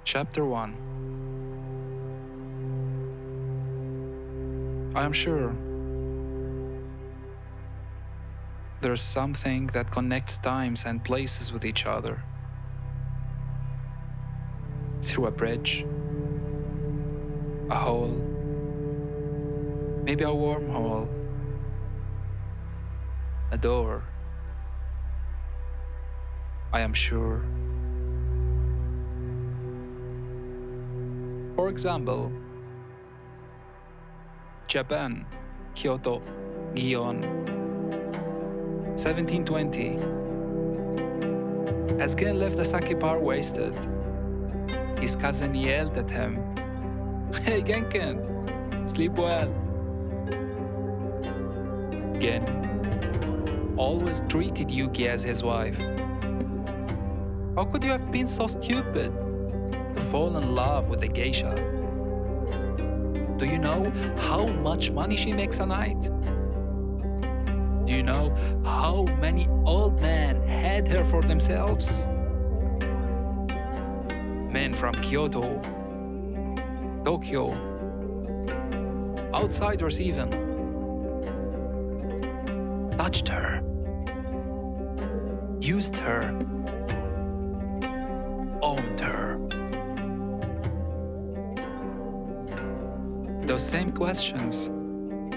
Chapter 1. I am sure there's something that connects times and places with each other. Through a bridge, a hole, maybe a wormhole, a door. I am sure. For example, Japan, Kyoto, Gion, 1720. As Gen left the sake bar wasted, his cousin yelled at him, "Hey Genken, sleep well." Gen always treated Yuki as his wife. How could you have been so stupid to fall in love with a geisha? Do you know how much money she makes a night? Do you know how many old men had her for themselves? Men from Kyoto, Tokyo, outsiders even, touched her, used her, owned her. Those same questions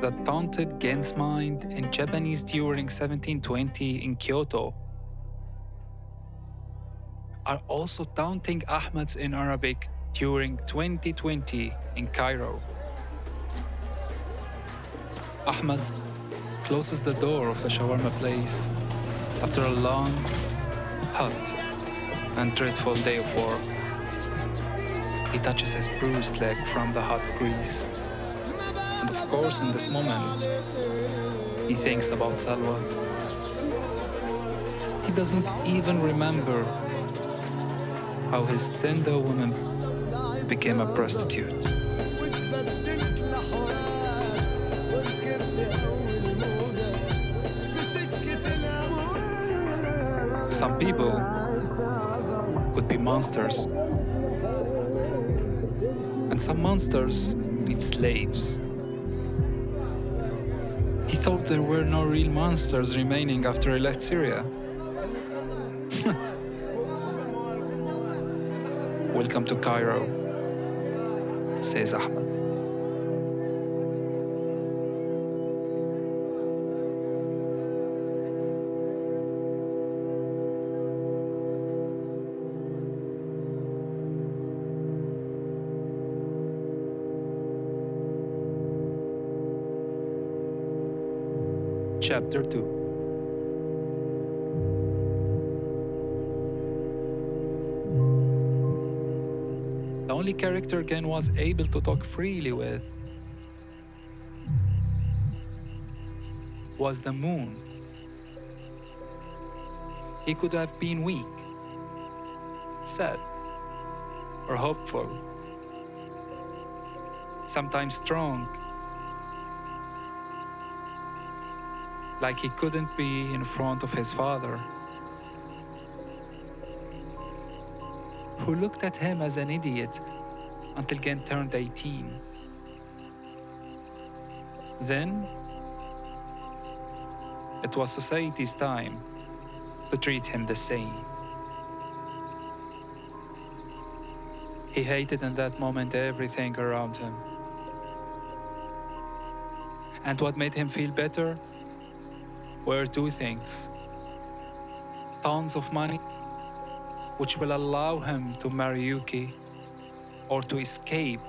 that taunted Gen's mind in Japanese during 1720 in Kyoto are also taunting Ahmad's in Arabic during 2020 in Cairo. Ahmad closes the door of the shawarma place after a long, hot, and dreadful day of work. He touches his bruised leg from the hot grease. And of course, in this moment, he thinks about Salwa. He doesn't even remember how his tender woman became a prostitute. Some people could be monsters, and some monsters need slaves. He thought there were no real monsters remaining after he left Syria. Welcome to Cairo, says Ahmed. Chapter 2. The only character Gen was able to talk freely with was the moon. He could have been weak, sad, or hopeful, sometimes strong, like he couldn't be in front of his father, who looked at him as an idiot until Gen turned 18. Then, it was society's time to treat him the same. He hated in that moment everything around him. And what made him feel better were two things: tons of money, which will allow him to marry Yuki or to escape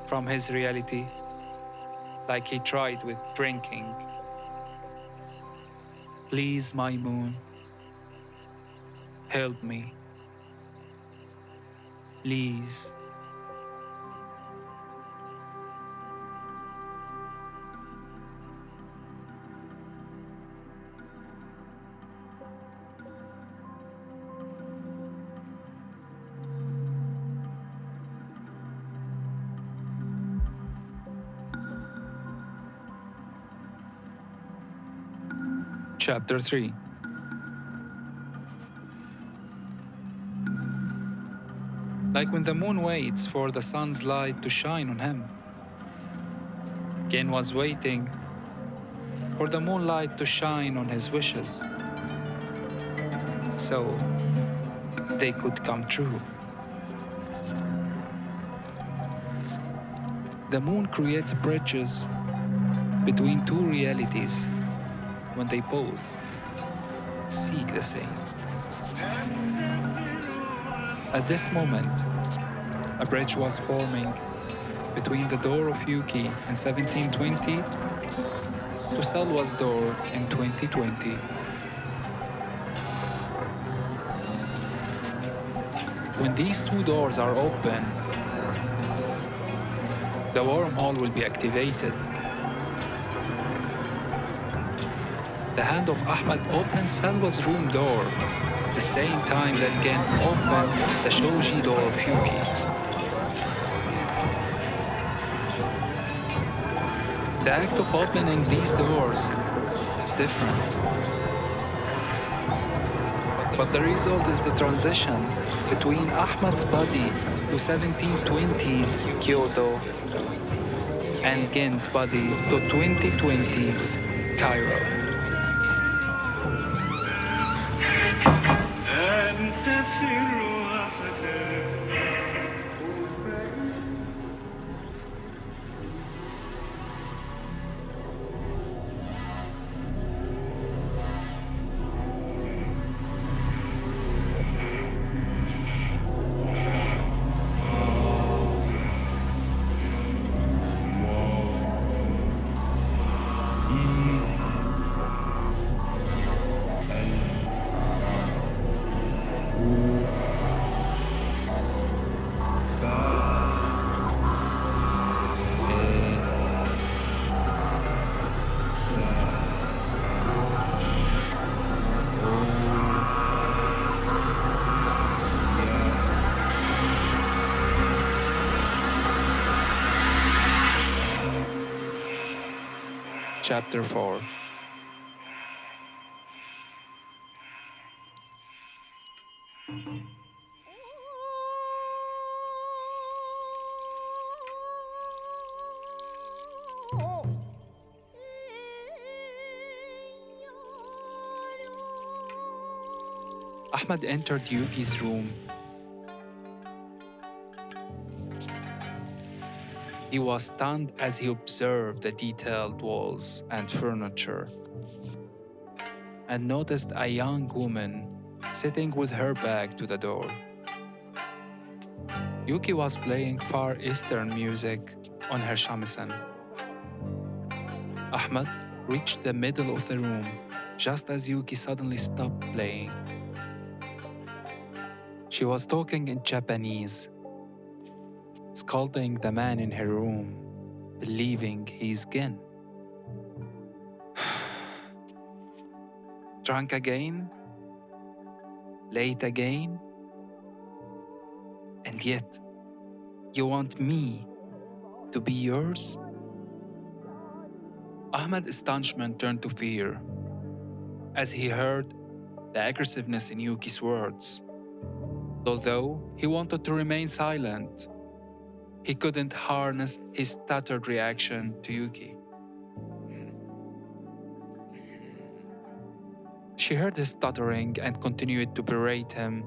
from his reality, like he tried with drinking. Please, my moon, help me. Please. Chapter 3. like when the moon waits for the sun's light to shine on him. Gen was waiting for the moonlight to shine on his wishes, so they could come true. The moon creates bridges between two realities when they both seek the same. At this moment, a bridge was forming between the door of Yuki in 1720 to Salwa's door in 2020. When these two doors are open, the wormhole will be activated. The hand of Ahmad opens Salwa's room door at the same time that Gen opened the shoji door of Yuki. The act of opening these doors is different. But the result is the transition between Ahmad's body to 1720s Kyoto and Gen's body to 2020s Cairo. Chapter 4. Ahmad entered Yuki's room. He was stunned as he observed the detailed walls and furniture and noticed a young woman sitting with her back to the door. Yuki was playing Far Eastern music on her shamisen. Ahmad reached the middle of the room just as Yuki suddenly stopped playing. She was talking in Japanese, scolding the man in her room, believing he's Gen. Drunk again? Late again? And yet, you want me to be yours? Ahmad's astonishment turned to fear as he heard the aggressiveness in Yuki's words. Although he wanted to remain silent, he couldn't harness his stuttered reaction to Yuki. She heard his stuttering and continued to berate him.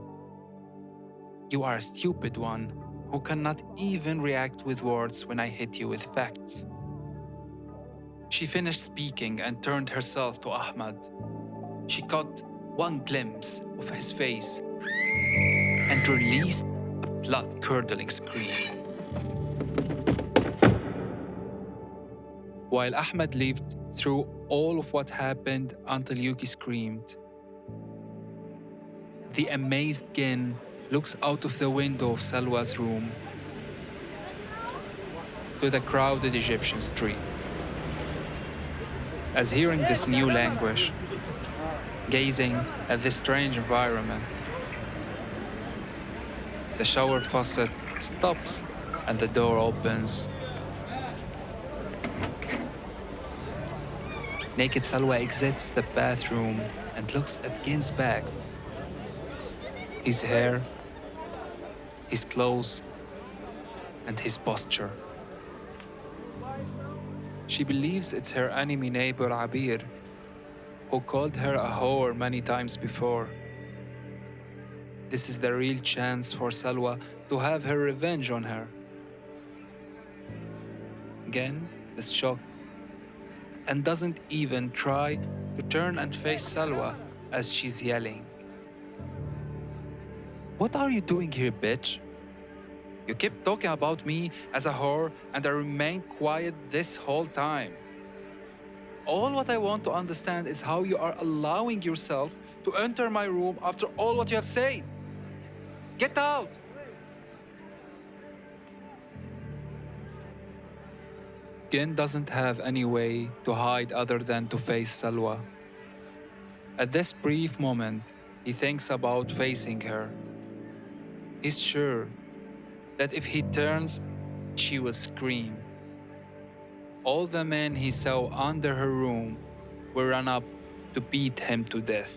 You are a stupid one who cannot even react with words when I hit you with facts. She finished speaking and turned herself to Ahmad. She caught one glimpse of his face and released a blood-curdling scream. While Ahmad lived through all of what happened until Yuki screamed, the amazed Gen looks out of the window of Salwa's room to the crowded Egyptian street. As hearing this new language, gazing at this strange environment, the shower faucet stops and the door opens. Naked Salwa exits the bathroom and looks at Gen's back. His hair his clothes, and his posture. She believes it's her enemy neighbor Abir, who called her a whore many times before. This is the real chance for Salwa to have her revenge on her. Gen is shocked and doesn't even try to turn and face Salwa as she's yelling. What are you doing here, bitch? You kept talking about me as a whore and I remained quiet this whole time. All what I want to understand is how you are allowing yourself to enter my room after all what you have said. Get out! Gen doesn't have any way to hide other than to face Salwa. At this brief moment, he thinks about facing her. He's sure that if he turns, she will scream. All the men he saw under her room will run up to beat him to death.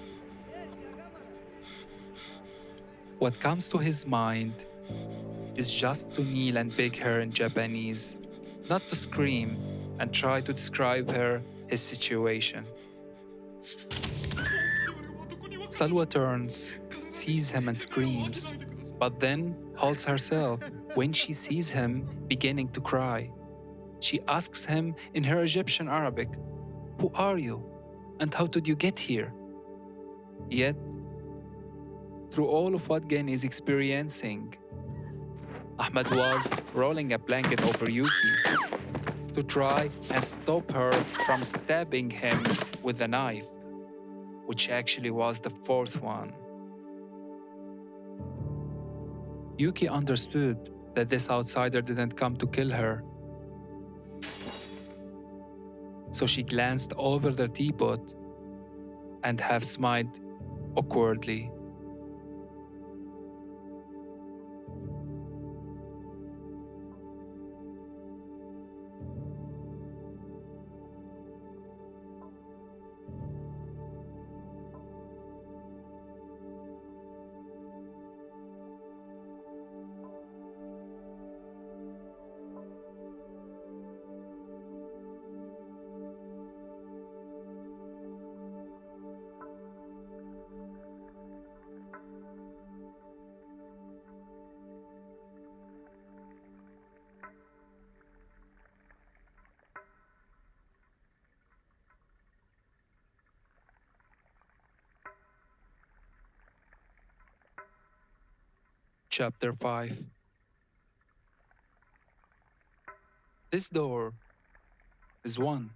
What comes to his mind is just to kneel and beg her in Japanese, not to scream and try to describe her his situation. Salwa turns, sees him and screams, but then holds herself when she sees him beginning to cry. She asks him in her Egyptian Arabic, "Who are you? And how did you get here?" Yet, through all of what Gen is experiencing, Ahmed was rolling a blanket over Yuki to try and stop her from stabbing him with a knife, which actually was the fourth one. Yuki understood that this outsider didn't come to kill her. So she glanced over the teapot and half smiled awkwardly. Chapter 5. This door is one,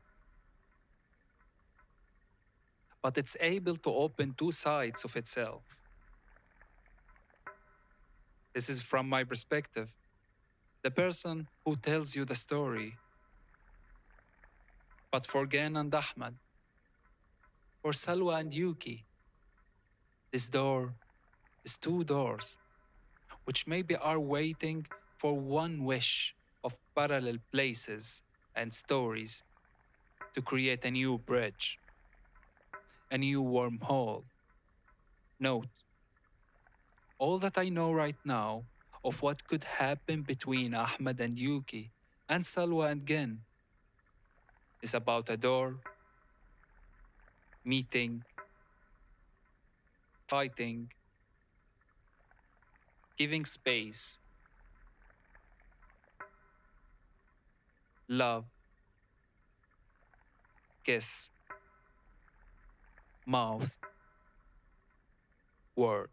but it's able to open two sides of itself. This is from my perspective, the person who tells you the story. But for Gen and Ahmed, for Salwa and Yuki, this door is two doors, which maybe are waiting for one wish of parallel places and stories to create a new bridge, a new wormhole. Note, all that I know right now of what could happen between Ahmed and Yuki and Salwa and Gen is about a door, meeting, fighting, giving space, love, kiss, mouth, word.